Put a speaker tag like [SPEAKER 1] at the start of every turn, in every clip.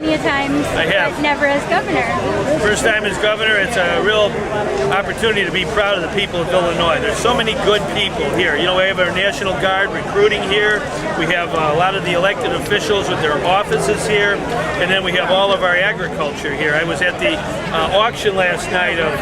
[SPEAKER 1] Many times,
[SPEAKER 2] I have.
[SPEAKER 1] but never as governor.
[SPEAKER 2] First time as governor, it's a real opportunity to be proud of the people of Illinois. There's so many good people here. You know, we have our National Guard recruiting here. We have a lot of the elected officials with their offices here. And then we have all of our agriculture here. I was at the auction last night of,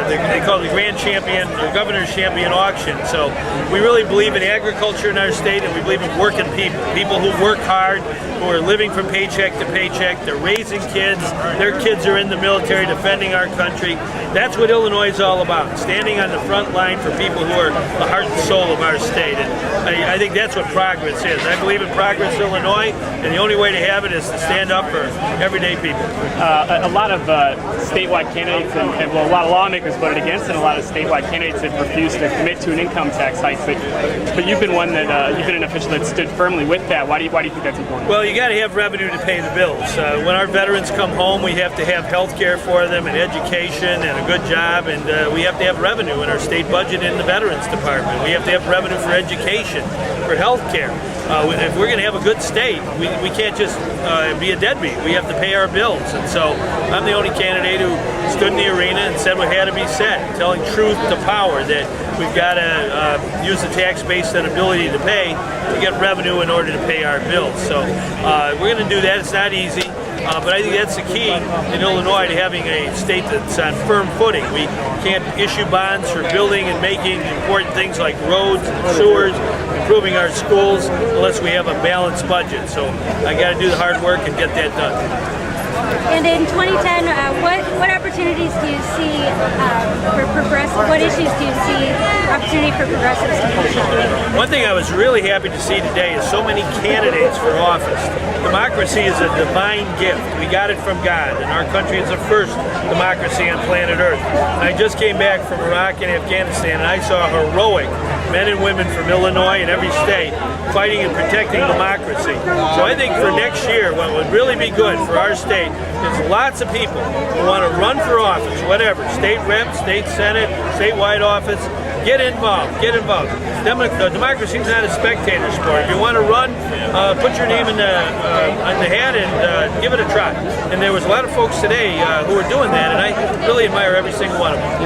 [SPEAKER 2] they call it the Grand Champion, or Governor's Champion auction. So we really believe in agriculture in our state, and we believe in working people who work hard, who are living from paycheck to paycheck. They're raising kids. Their kids are in the military defending our country. That's what Illinois is all about, standing on the front line for people who are the heart and soul of our state. And I think that's what progress is. I believe in progress, Illinois, and the only way to have it is to stand up for everyday people.
[SPEAKER 3] A lot of statewide candidates and well, a lot of lawmakers voted against it. A lot of statewide candidates have refused to commit to an income tax hike. But you've been one that you've been an official that stood firmly with that. Why do you think that's important?
[SPEAKER 2] Well, you got to have revenue to pay the bills. When our veterans come home, we have to have health care for them and education and a good job, and we have to have revenue in our state budget in the Veterans Department. We have to have revenue for education, for health care. If we're going to have a good state, we can't just be a deadbeat. We have to pay our bills. And so I'm the only candidate who stood in the arena and said what had to be said, telling truth to power, that we've got to use the tax base and ability to pay to get revenue in order to pay our bills. So we're going to do that. It's not easy. But I think that's the key in Illinois to having a state that's on firm footing. We can't issue bonds for building and making important things like roads and sewers, improving our schools, unless we have a balanced budget. So I got to do the hard work and get that done.
[SPEAKER 1] And in 2010, what opportunities do you see for progressive? What issues do you see opportunity for progressives to push on?
[SPEAKER 2] One thing I was really happy to see today is so many candidates for office. Democracy is a divine gift. We got it from God, and our country is the first democracy on planet Earth. And I just came back from Iraq and Afghanistan, and I saw heroic men and women from Illinois and every state fighting and protecting democracy. So I think for next year, what would really be good for our state is lots of people who want to run for office, whatever, state rep, state senate, statewide office. Get involved, get involved. Democracy is not a spectator sport. If you want to run, put your name in on the hat and give it a try. And there was a lot of folks today who were doing that, and I really admire every single one of them.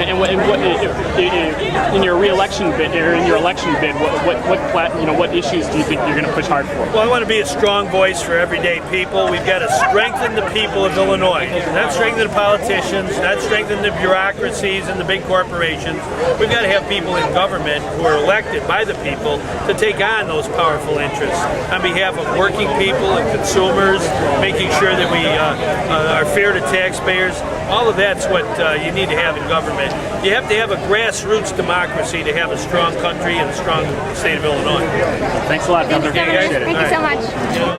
[SPEAKER 3] In your re-election bid, or in your election bid, what issues do you think you're going to push hard for?
[SPEAKER 2] Well, I want to be a strong voice for everyday people. We've got to strengthen the people of Illinois, not strengthen the politicians, not strengthen the bureaucracies and the big corporations. We've got to have people in government who are elected by the people to take on those powerful interests on behalf of working people and consumers, making sure that we are fair to taxpayers. All of that's what you need to have in government. You have to have a grassroots democracy to have a strong country and a strong state of Illinois.
[SPEAKER 3] Thanks a lot, Governor.
[SPEAKER 1] Thank you so much.